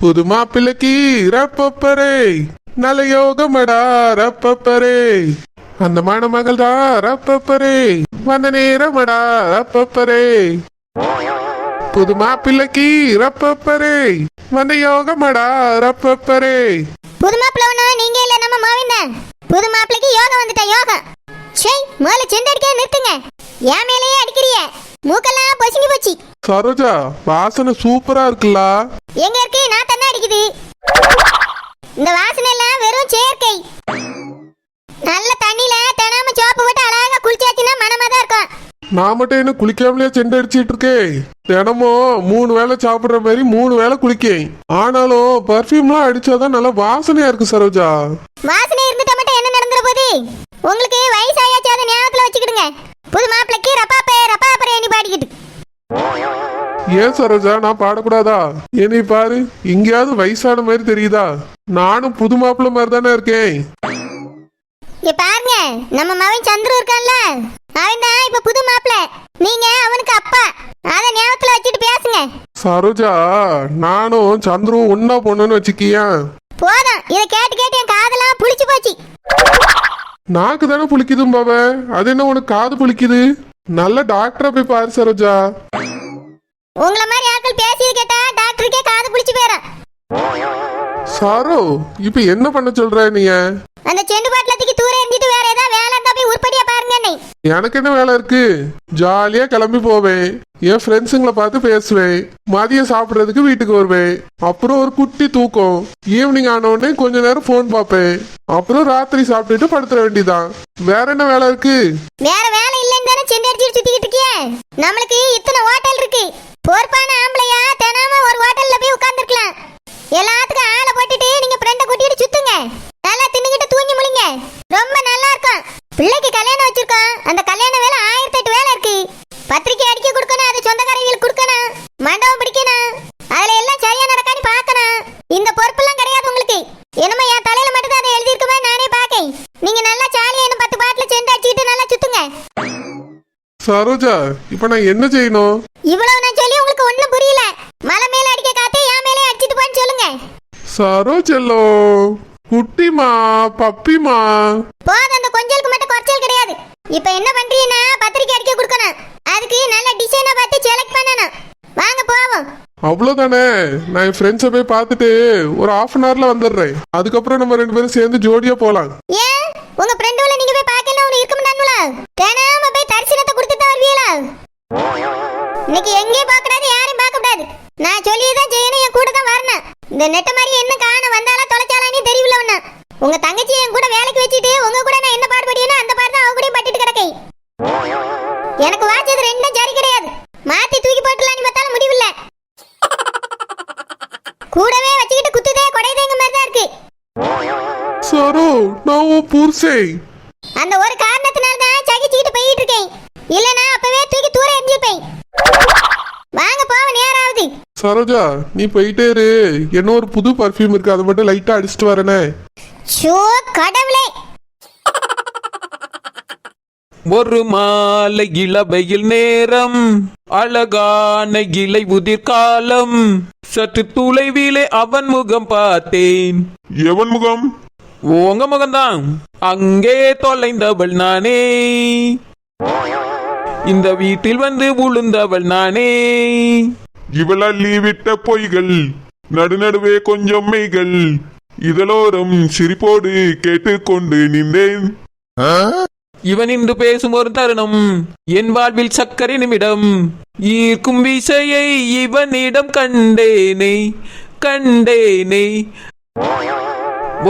புது மாப்பிள்ளைக்கு ரப்பப்பரே நல்ல யோகமடா ரப்பப்பரே அந்த மணமகள் தான் ரப்பப்பரே வந்த நேரமடா ரப்பப்பரே புது மாப்பிள்ளைக்கு ரப்பப்பரே வந்த யோகமடா ரப்பப்பரே. புது மாப்பிள்ளை நீங்க இல்ல நம்ம மாவின் தான். புது மாப்பிள்ளைக்கு யோகம் வந்துட்டா யோகம். சரி முதல்ல செண்டு அடிக்க நிறுத்துங்க. என் மேலேயே அடிக்கிறிய மூக்கெல்லாம் பொசுங்கி போச்சு. சரோஜா வாசனை சூப்பரா இருக்குல்ல. எங்க இருக்கு நான் தண்ணி அடிக்குது. இந்த வாசனை எல்லாம் வெறும் செயற்கை. நல்ல தண்ணியில தினமும் சோப்பு போட்டு அழகா குளிச்சாச்சுன்னா மனமா தான் இருக்கும். நான் மட்டும் என்ன குளிக்காமலே செண்டு அடிச்சிட்டு இருக்கேன். தினமும் 3 வேளை சாப்பிடுற மாதிரி 3 வேளை குளிக்கேன். ஆனாலும் பர்ஃபியூம்லாம் அடிச்சாதான் நல்லா வாசனையா இருக்கு சரோஜா. வாசனை இருந்துட்டா மட்டும் என்ன நடந்துற போது? உங்களுக்கு வயசாயாச்சு அதை ஞாபகத்துல வச்சுக்கிடுங்க. புது மாப்பிளைக்கு ரப்பாப்பரே நீ பாடிக்கிட்டு. ஏன் சரோஜா நான் பாடக்கூடாதா? என்னை பாரு எங்கேயாவது வயசான மாதிரி தெரியுதா? நானும் புது மாப்பிள்ளை மாதிரி தானே இருக்கேன். இங்க பாருங்க நம்ம மகன் சந்துரு இருக்கான்ல அவன் தான் இப்ப புது மாப்பிள்ளை. நீங்க அவனுக்கு அப்பா. அத ஞாபகத்துல வச்சுட்டு பேசுங்க. சரோஜா நானும் சந்துருவும் ஒன்னா போனோன்னு வச்சுக்கியா? போதும் இத கேட்டு கேட்டு என் காதெல்லாம் புளிச்சு போச்சு. நாக்கு தானே புளிக்குதும் பாவ, அது என்ன உனக்கு காது புளிக்குது? நல்ல டாக்டரை போய் பாரு சரோஜா. உங்கள மாதிரி ஆட்கள் பேசியது கேட்டா டாக்டருக்கே காது புளிச்சு போயிடும். சாரோ இப்ப என்ன பண்ண சொல்ற நீ? அந்த செண்டு பாட்டிலத்துக்கு தூர எரிஞ்சிட்டு வேற ஏதாவது வேலை இருந்தா போய் உருப்படியா பாருங்க. எனக்கு என்ன வேலை இருக்கு? ஜாலியா கிளம்பி போவேன், என் ஃப்ரெண்ட்ஸுங்களை பார்த்து பேசுவேன், மதியம் சாப்பிட்றதுக்கு வீட்டுக்கு வருவேன், அப்புறம் ஒரு குட்டி தூக்கம், ஈவினிங் ஆன உடனே கொஞ்ச நேரம் போன் பார்ப்பேன், அப்புறம் ராத்திரி சாப்பிட்டுட்டு படுத்துற வேண்டியதான். வேற என்ன வேலை இருக்கு? வேற வேலை இல்லைன்னு தானே செண்டு அடிச்சுட்டு சுத்திக்கிட்டு இருக்கியே. நம்மளுக்கு இத்தனை ஹோட்டல் இருக்கு. பொறுப்பான ஆம்பளையா தினமும் ஒரு ஹோட்டல்ல போய் உட்கார்ந்துருக்கலாம். எல்லாத்துக்கும் ஆளை போட்டுட்டு நீங்க ஃப்ரெண்டை கூட்டிட்டு சுத்துங்க. நல்லா தின்னுகிட்டு தூங்கி முழிங்க. ரொம்ப நல்லா இருக்கும். பிள்ளைக்கு கல்யாணம் வச்சிருக்கோம். அந்த கல்யாண வேலை 1008 வேலை இருக்கு. பத்திரிக்கை அடிக்க கொடுக்கணும், அது சொந்தக்காரங்களுக்கு கொடுக்கணும், மண்டபம் பிடிக்கணும், அதுல எல்லாம் சரியா நடக்கான்னு பார்க்கணும். இந்த பொறுப்பெல்லாம் கிடையாது உங்களுக்கு. என்னமோ என் தலையில மட்டும் தான் அதை எழுதியிருக்குமே நானே பாக்கேன். நீங்க நல்லா ஜாலியா என்ன 10 பாட்டில் செண்டு அடிச்சுட்டு நல்லா சுத்துங்க. சரோஜா இப்ப நான் என்ன செய்யணும்? இவ்வளவு நான் சொல்லி உங்களுக்கு ஒண்ணும் புரியல. மலை மேல அடிக்க காத்தே என் மேலே அடிச்சிட்டு போன்னு சொல்லுங்க. சரோஜல்லோ குட்டிமா பப்பிமா. போதும் அந்த கொஞ்சலுக்கு மட்டும் குறைச்சல் கிடையாது. இப்ப என்ன பண்றீங்கன்னா பத்திரிக்கை அடிக்க கொடுக்கணும். அதுக்கு நல்ல டிசைனா பார்த்து செலக்ட் பண்ணணும். வாங்க போவோம். அவ்வளவுதானே? நான் என் ஃப்ரெண்ட்ஸை போய் பார்த்துட்டு ஒரு 1/2 வந்துடுறேன். அதுக்கப்புறம் நம்ம 2 பேரும் சேர்ந்து ஜோடியா போலாம். ஏன் உங்க ஃப்ரெண்டுல நீங்க போய் பார்க்கல உனக்கு இருக்க மாட்டாங்களா? தினமும் போய் தரிசனத்தை கொடுத்துட்டு தான் வருவீங்களா? இன்னைக்கு எங்கேயும் பார்க்க கூடாது, யாரையும் பார்க்க கூடாது. நான் சொல்லியதான் செய்யணும், என் கூட தான் வரணும். இந்த நெட்ட மாதிரி என்ன காண வந்தாலா தொலைச்சாலான்னு தெரியல. ஒண்ணு உங்க தங்கச்சி என் கூட வேலைக்கு வச்சுட்டு உங்க கூட நான் என்ன பாடுபடியோ அந்த பாடு தான் அவ கூட பட்டுட்டு கிடக்கேன். எனக்கு வாச்சது 2 சரி கிடையாது. மாத்தி தூக்கி போட்டுலான்னு பார்த்தாலும் முடிவில்ல. கூடவே வச்சுக்கிட்டு குத்துதே கொடைதேங்க மாதிரி தான் இருக்கு. சரோ நான் உன் புருஷன். அந்த ஒரு காரணத்தினால தான் சகிச்சுக்கிட்டு போயிட்டு இருக்கேன். இல்லனா அப்பவே தூக்கி தூர எறிஞ்சிருப்பேன். வாங்க போவோம், நேராவது. சரோஜா நீ போயிட்டே இரு, என்ன ஒரு புது பர்ஃபியூம் இருக்கு, அதை மட்டும் லைட்டா அடிச்சிட்டு வரனே. ஷோ கடவுளே. ஒரு மாலை இளவையில் நேரம், அழகான இலை உதிர் காலம், சற்று தொலைவிலே அவன் முகம் பார்த்தேன். எவன் முகம்? உங்க முகம்தான். அங்கே தொலைந்தவள் நானே, இந்த வீட்டில் வந்து விழுந்தவள் நானே. இவளள்ளி விட்ட பொய்கள் நடுநடுவே கொஞ்சம் மெய்கள், இதழோரம் சிரிப்போடு கேட்டுக்கொண்டு நின்றேன். இவன் இன்று பேசும் ஒரு தருணம் என் வாழ்வில் சக்கரை நிமிடம். ஈர்க்கும் விசையை இவனிடம் கண்டேனே கண்டேனே.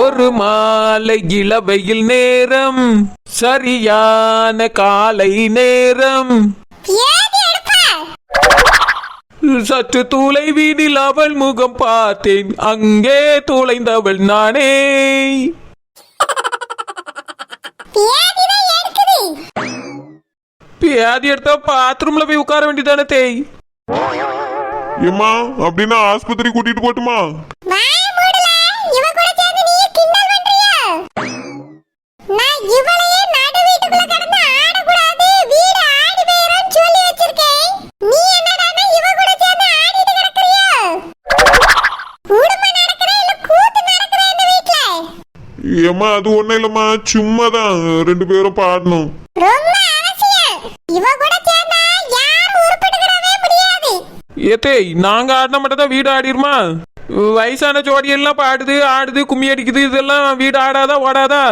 ஒரு மாலை இளவையில் நேரம், சரியான காலை நேரம், சற்று தொலைவீதில் அவள் முகம் பார்த்தேன். அங்கே தொலைந்தவள் நானே. பியாதி எடுத்தா பாத்ரூம்ல போய் உட்கார வேண்டியதானே தேய். ஏமா அப்படின்னா ஆஸ்பத்திரி கூட்டிட்டு போட்டுமா? உடுமா ஏம்மா அது ஒண்ணும் இல்லம்மா, சும்மாதான் 2 பேரும் பாடணும். ரொம்ப அவசியம். இவ கூட சேர்ந்தா யாரும் உருப்பிட்டுக்கவே முடியாது. ஏத்தேய் நாங்க ஆடின மட்டும் தான் வீடு ஆடிருமா? வயசான ஜோடி எல்லாம் பாடுது ஆடுது கும்மி அடிக்குது, இதெல்லாம் வீடு ஆடாதா ஓடாதா?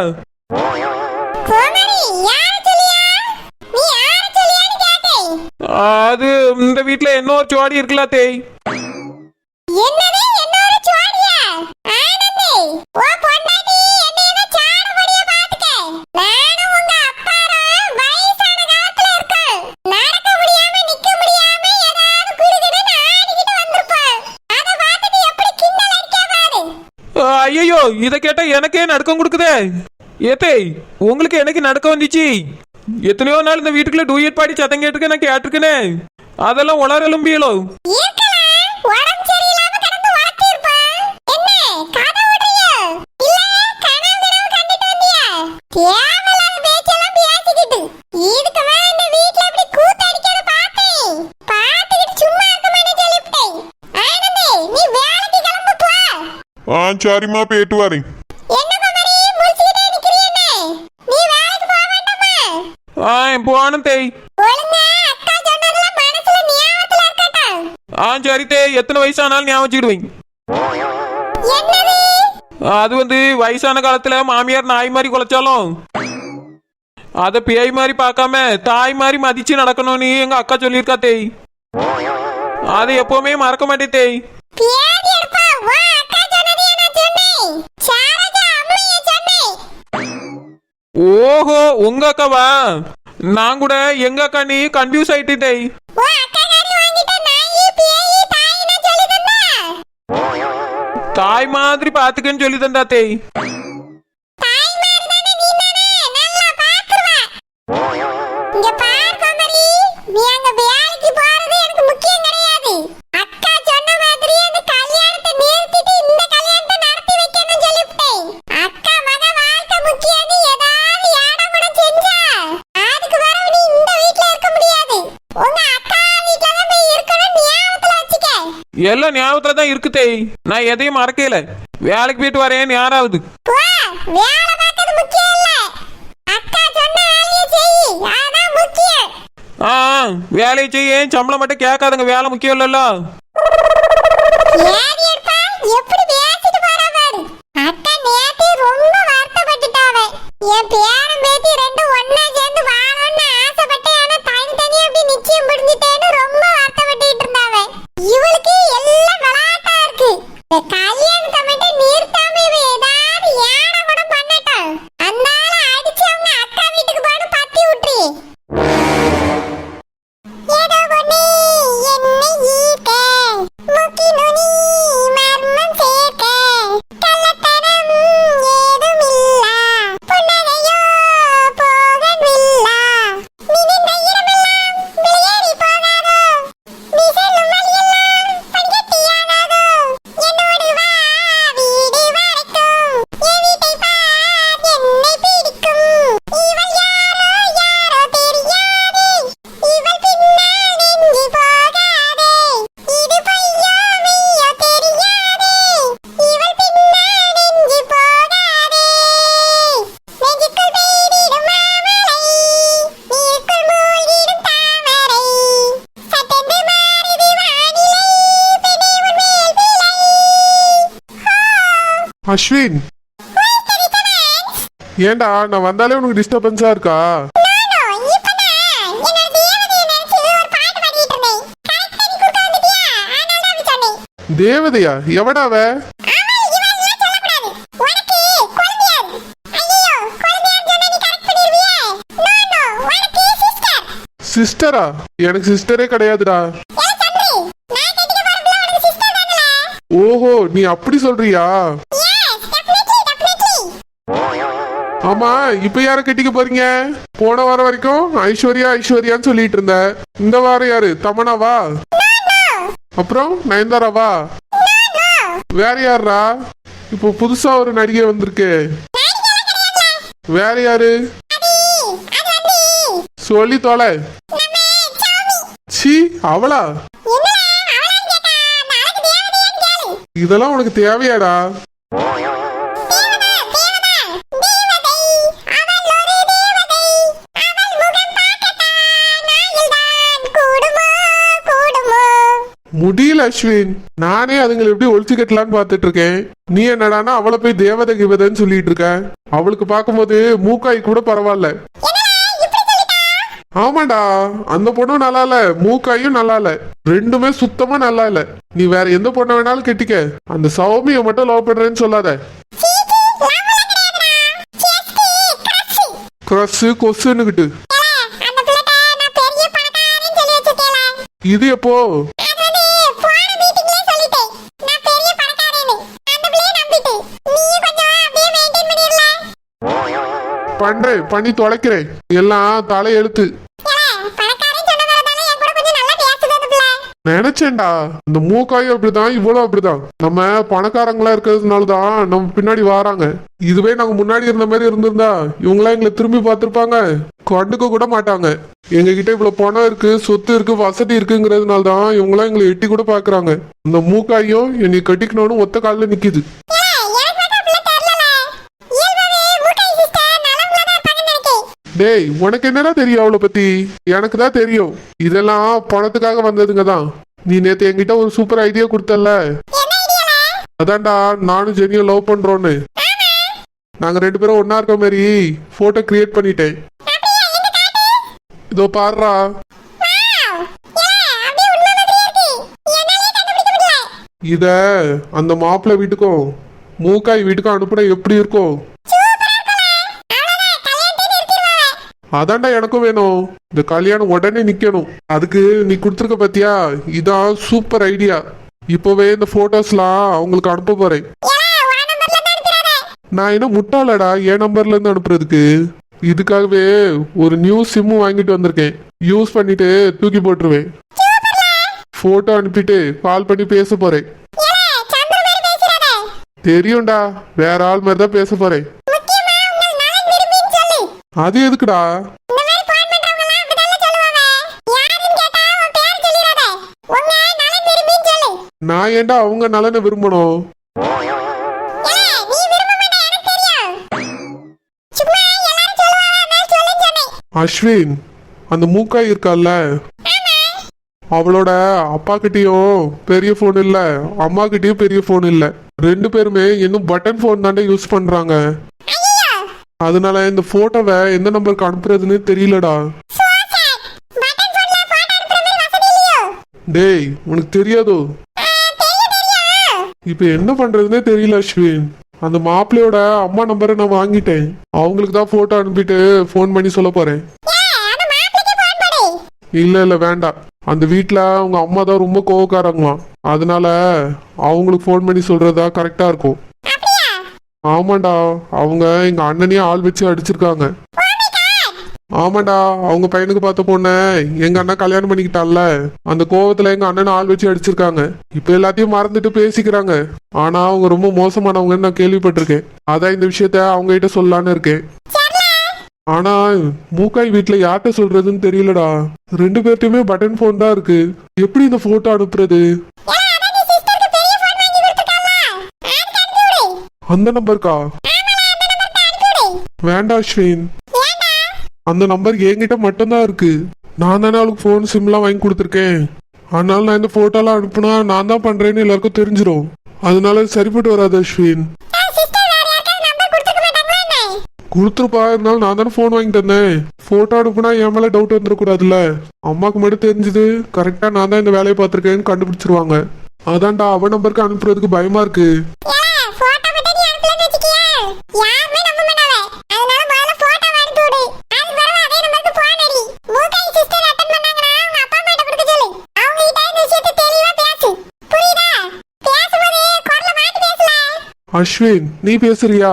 கோமரி யார சொல்லியா? நீ யார சொல்லியான்னு கேட்டேன். அது இந்த வீட்டுல இன்னொரு ஜோடி இருக்குல்ல தேய். என்னது என்னோட ஜோடியா? ஆனந்தி ஓ பொண்டாட்டி என்னைய சாடுபடியா பாத்துக்க. நானும் உங்க அப்பாரும் வயசான காலத்துல இருக்கோம். நடக்க முடியாம நிக்க முடியாம ஏதாவது குடுகுடுன்னு ஆடிக்கிட்டு வந்திருப்போம். அத பார்த்துட்டு எப்படி கிண்டல் அடிக்க பாரு. ஐயோ இத கேட்டா எனக்கே நடுக்கம் கொடுக்குதே. ஏத்தேய் உங்களுக்கு எனக்கு நடுக்கம் வந்துச்சு. எத்தனையோ நாள் இந்த வீட்டுக்குள்ள டூயட் பாடி சத்தம் கேட்டுக்க நான் கேட்டிருக்கேனே, அதெல்லாம் உளர எலும்பியலோ. இருக்கலாம், உடம்பு சரியில்லாம கிடந்து வளர்த்திருப்பான். என்ன கதை விடுறியோ? இல்ல கனவு கண்டுட்டு வந்தியா? தேவையில்லாத பேச்செல்லாம் பேசிக்கிட்டு இதுக்கு மேல இந்த வீட்ல இப்படி கூத்தடிக்கிறத பார்த்தேன். பார்த்துக்கிட்டு சும்மா இருக்கமான்னு சொல்லிவிட்டேன். ஆனந்தி நீ வேலைக்கு கிளம்பு போ. சரிம்மா போயிட்டு வரேன். என்ன குமரி முழிச்சுக்கிட்டே நிக்கிறியேன்னு? நீ வேலைக்கு போக வேண்டாமா? போனும் தேய். ஒழுங்கா அக்கா சொன்னதெல்லாம் மனசுல ஞாபகத்துல இருக்கட்டும். சரி தேய், எத்தனை வயசானாலும் ஞாபகம் வச்சுக்கிடுவேன். என்னது? அது வயசான காலத்துல மாமியார் நாய் மாதிரி குலைச்சாலும் அத பேய் மாதிரி பார்க்காம தாய் மாதிரி மதிச்சு நடக்கணும்னு எங்க அக்கா சொல்லியிருக்கா தேய். அதை எப்பவுமே மறக்க மாட்டேன் தேய். பேதி எடுப்பா, வா அக்கா சொன்னதையே நான் சொன்னேன். சாரதா அம்மையே சொன்னேன். ஓஹோ உங்க அக்காவா? நான் கூட எங்க அக்கா நீ கன்ஃபியூஸ் ஆயிட்டு தேய். வா அக்கா காரி வாங்கிட்ட நாயி பேயி தாயினா சொல்லி தந்தா. தாய் மாதிரி பாத்துக்கன்னு சொல்லி தந்தா தேய். தாய் மாதிரி தானே நீ தானே நல்லா பாத்துருவா. இங்க பாரு குமரி, நீ அங்க வேலைக்கு போறது எனக்கு முக்கியம் கிடையாது. அக்கா சொன்ன மாதிரி அந்த கல்யாணத்தை நிறுத்திட்டு இந்த கல்யாணத்தை நடத்தி வைக்கணும்னு சொல்லிவிட்டேன். அக்கா மக வாழ்க்கை முக்கியம்னு ஏதாவது ஏடாகுடம் செஞ்சா அதுக்கு வரவு நீ இந்த வீட்ல இருக்க முடியாது. உங்க அக்கா வீட்ல தான் போய் இருக்கணும் ஞாபகத்துல வச்சுக்க. எல்லாம் ஞாபகத்துல தான் இருக்கு தேய், நான் எதையும் மறக்கல. வேலைக்கு போயிட்டு வரேன் யாராவது. போ, வேலை பார்க்கிறது முக்கியம் இல்ல. அக்கா சொன்ன வேலையை செய், அதான் முக்கியம். வேலையை செய்ய சம்பளம் மட்டும் கேட்காதுங்க, வேலை முக்கியம் இல்லல்ல. ஏடி எடுப்பா, எப்படி பேசிட்டு போறா பாரு. அக்கா நேத்து ரொம்ப வருத்தப்பட்டுட்டாவே. என் பேரன் பேத்தி ரெண்டும் ஒண்ணா சேர்ந்து வாழணும்னு ஆசைப்பட்டேன். ஆனா தனித்தனியா அப்படி நிச்சயம் முடிஞ்சிட்டேன்னு ரொம்ப வருத்தப்பட்டுட்டு இருந்தாவே. இவளுக்கு எல்லாம் விளையாட்டா இருக்கு. இந்த கல்யாணத்தை மட்டும் நிறுத்தாம இவ ஏதாவது ஏடா கூட பண்ணட்டும். அதனால அடிச்சு அவங்க அக்கா வீட்டுக்கு போன்னு பத்தி விட்டுரு. ஏதோ பொண்ணு என்னை ஈர்க்க, முக்கி நுனி மர்மம் சேர்க்க, கள்ளத்தனம் ஏதுமில்லா, புன்னகையோ போகவில்லா, நினைந்த இடமெல்லாம் விளையாடி போகாதோ, நீ செல்லும் வழியெல்லாம் பனிக்கட்டியாகாதோ, என்னோடு வா வீடு வரைக்கும், என் வீட்டை பார் என்னை பிடிக்கும், இவள் யாரோ யாரோ தெரியாதே, இவள் பின்னால் நெஞ்சு போகாதே, இது பொய்யோ மெய்யோ தெரியாதே, இவள் பின்னால் நெஞ்சு போகாதே, நெஞ்சுக்குள் பெய்திடும் மாமலை, நீருக்குள் மூழ்கிடும் தாமரை, சட்டென்று மாறுது வானிலை, பெண்ணே உன் மேல் பிழை. அஸ்வின், ஏண்டா நான் வந்தாலே உனக்கு டிஸ்டர்பன்ஸா இருக்கா? தேவதையா? எவடாவ? சிஸ்டரா? எனக்கு சிஸ்டரே கிடையாதுடா. ஓஹோ நீ அப்படி சொல்றியா? ஆமா இப்ப யார கட்டிக்க போறீங்க? போன வாரம் வரைக்கும் ஐஸ்வர்யா ஐஸ்வர்யான்னு சொல்லிட்டு இருந்த, இந்த வாரம் யாரு? தமனாவா? அப்புறம் நயன்தாராவா? வேற யாரா? இப்போ புதுசா ஒரு நடிகை வந்திருக்கு, வேற யாரு? சொல்லி தொலை. சி அவளா? இதெல்லாம் உனக்கு தேவையாடா? முடியல அஸ்வின். நானே அதுங்களை எப்படி ஒழிச்சு கட்டலான்னு பாத்துட்டு இருக்கேன். நீ என்னடானா அவளை போய் தேவதை கிவதைன்னு சொல்லிட்டு இருக்க. அவளுக்கு பார்க்கும்போது மூக்காய் கூட பரவாயில்ல. ஆமாடா, அந்த பொண்ணும் நல்லா இல்ல, மூக்காயும் நல்லா இல்ல, ரெண்டுமே சுத்தமா நல்லா இல்ல. நீ வேற எந்த பொண்ணை வேணாலும் கெட்டிக்க, அந்த சௌமியை மட்டும் லவ் பண்றேன்னு சொல்லாத. கிரஸ் கொசுன்னுகிட்டு இது எப்போ பண்றேன், பண்ணி தொலைக்கிறேன். எல்லாம் தலை எழுத்து. நினைச்சேன்டா, இந்த மூக்காயும் அப்படிதான், இவ்வளவு அப்படிதான். நம்ம பணக்காரங்களா இருக்கிறதுனாலதான் நம்ம பின்னாடி வராங்க. இதுவே நாங்க முன்னாடி இருந்த மாதிரி இருந்திருந்தா இவங்களாம் எங்களை திரும்பி பார்த்திருப்பாங்க, கண்டுக்க கூட மாட்டாங்க. எங்க கிட்ட இவ்வளவு பணம் இருக்கு, சொத்து இருக்கு, வசதி இருக்குங்கிறதுனாலதான் இவங்களாம் எங்களை எட்டி கூட பாக்குறாங்க. இந்த மூக்காயும் என்னை கட்டிக்கணும்னு ஒத்த காலில் நிக்குது. டேய், உனக்கு என்னடா தெரியும் அவளை பத்தி? எனக்கு தான் தெரியும். இதெல்லாம் பணத்துக்காக வந்ததுங்க தான். நீ நேத்து என்கிட்ட ஒரு சூப்பர் ஐடியா கொடுத்தல, அதான்டா நானும் ஜெனியும் லவ் பண்றோன்னு. நாங்க ரெண்டு பேரும் ஒன்னா இருக்க மாதிரி போட்டோ கிரியேட் பண்ணிட்டேன். இதோ பாருடா. இத அந்த மாப்பிள்ளை வீட்டுக்கும் மூக்காய் வீட்டுக்கும் அனுப்புனா எப்படி இருக்கும்? அதான்டா எனக்கும் வேணும். இந்த கல்யாணம் உடனே நிக்கணும். அதுக்கு நீ கொடுத்துருக்க பத்தியா, இதான் சூப்பர் ஐடியா. இப்பவே இந்த போட்டோஸ்லாம் அவங்களுக்கு அனுப்ப போறேன். நான் என்ன முட்டாளடா என் நம்பர்ல இருந்து அனுப்புறதுக்கு? இதுக்காகவே ஒரு நியூ சிம் வாங்கிட்டு வந்திருக்கேன். யூஸ் பண்ணிட்டு தூக்கி போட்டுருவேன். போட்டோ அனுப்பிட்டு கால் பண்ணி பேச போறேன். தெரியும்டா, வேற ஆள் மாதிரி தான் பேச போறேன். அது எதுக்குடா? நான் ஏன்டா அவங்க நலனை விரும்பணும்? அஸ்வின், அந்த மூக்காய் இருக்கால, அவளோட அப்பா கிட்டயும் பெரிய போன் இல்ல, அம்மா கிட்டயும் பெரிய போன் இல்ல. ரெண்டு பேருமே இன்னும் பட்டன் போன் தாண்டா யூஸ் பண்றாங்க. அதனால இந்த போட்டோவை எந்த நம்பருக்கு அனுப்புறதுன்னு தெரியலடா. டேய், உனக்கு தெரியாதோ? இப்ப என்ன பண்றதுன்னே தெரியல அஸ்வின். அந்த மாப்பிள்ளையோட அம்மா நம்பரை நான் வாங்கிட்டேன். அவங்களுக்கு தான் போட்டோ அனுப்பிட்டு போன் பண்ணி சொல்ல போறேன். இல்ல வேண்டாம். அந்த வீட்டுல அவங்க அம்மா தான் ரொம்ப கோவக்காரங்களாம். அதனால அவங்களுக்கு போன் பண்ணி சொல்றதா கரெக்டா இருக்கும். ஆமாண்டா, அவங்க எங்க அண்ணனையே ஆள் வச்சு அடிச்சிருக்காங்க. ஆமாண்டா, அவங்க பையனுக்கு பார்த்த பொண்ண எங்க அண்ணன் கல்யாணம் பண்ணிக்கிட்டான்ல, அந்த கோவத்துல எங்க அண்ணன் ஆள் வச்சு அடிச்சிருக்காங்க. இப்ப எல்லாத்தையும் மறந்துட்டு பேசிக்கிறாங்க. ஆனா அவங்க ரொம்ப மோசமானவங்கன்னு நான் கேள்விப்பட்டிருக்கேன். அதான் இந்த விஷயத்த அவங்க கிட்ட சொல்லலான்னு இருக்கேன். ஆனா மூக்காய் வீட்டுல யார்கிட்ட சொல்றதுன்னு தெரியலடா. ரெண்டு பேர்ட்டையுமே பட்டன் போன் தான் இருக்கு. எப்படி இந்த போட்டோ அனுப்புறது? அந்த நம்பருக்கா? வேண்டாம் அஸ்வின், அந்த நம்பர் என்கிட்ட மட்டும்தான் இருக்கு. நான் தானே அவளுக்கு போன் சிம்லாம் வாங்கி கொடுத்துருக்கேன். அதனால நான் இந்த போட்டோலாம் அனுப்புனா நான் தான் பண்றேன்னு எல்லாருக்கும் தெரிஞ்சிடும். அதனால சரிப்பட்டு வராது அஸ்வின். கொடுத்துருப்பா, இருந்தாலும் நான் தானே போன் வாங்கி தந்தேன். போட்டோ அனுப்புனா என் மேல டவுட் வந்துடக்கூடாதுல்ல. அம்மாக்கு மட்டும் தெரிஞ்சது கரெக்டா நான் தான் இந்த வேலையை பார்த்துருக்கேன்னு கண்டுபிடிச்சிருவாங்க. அதான்டா அவன் நம்பருக்கு அனுப்புறதுக்கு பயமா இருக்கு. அஸ்வின், நீ பேசுறியா?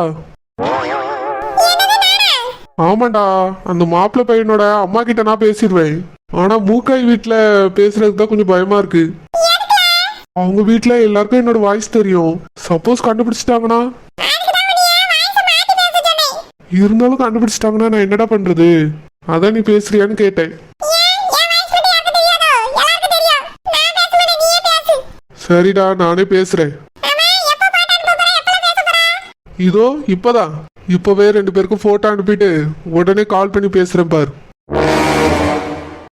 ஆமாண்டா, அந்த மாப்பிள்ளை பையனோட அம்மா கிட்ட நான் பேசிடுவேன். ஆனா மூக்காய் வீட்டுல பேசுறதுக்கு தான் கொஞ்சம் பயமா இருக்கு. அவங்க வீட்டுல எல்லாருக்கும் என்னோட வாய்ஸ் தெரியும். சப்போஸ் கண்டுபிடிச்சிட்டாங்கன்னா, இருந்தாலும் கண்டுபிடிச்சிட்டாங்கன்னா நான் என்னடா பண்றது? அதான் நீ பேசுறியான்னு கேட்டேன். சரிடா, நானே பேசுறேன். இதோ இப்பதான், இப்பவே ரெண்டு பேருக்கும் போட்டோ அனுப்பிட்டு உடனே கால் பண்ணி பேசுறேன் பாரு.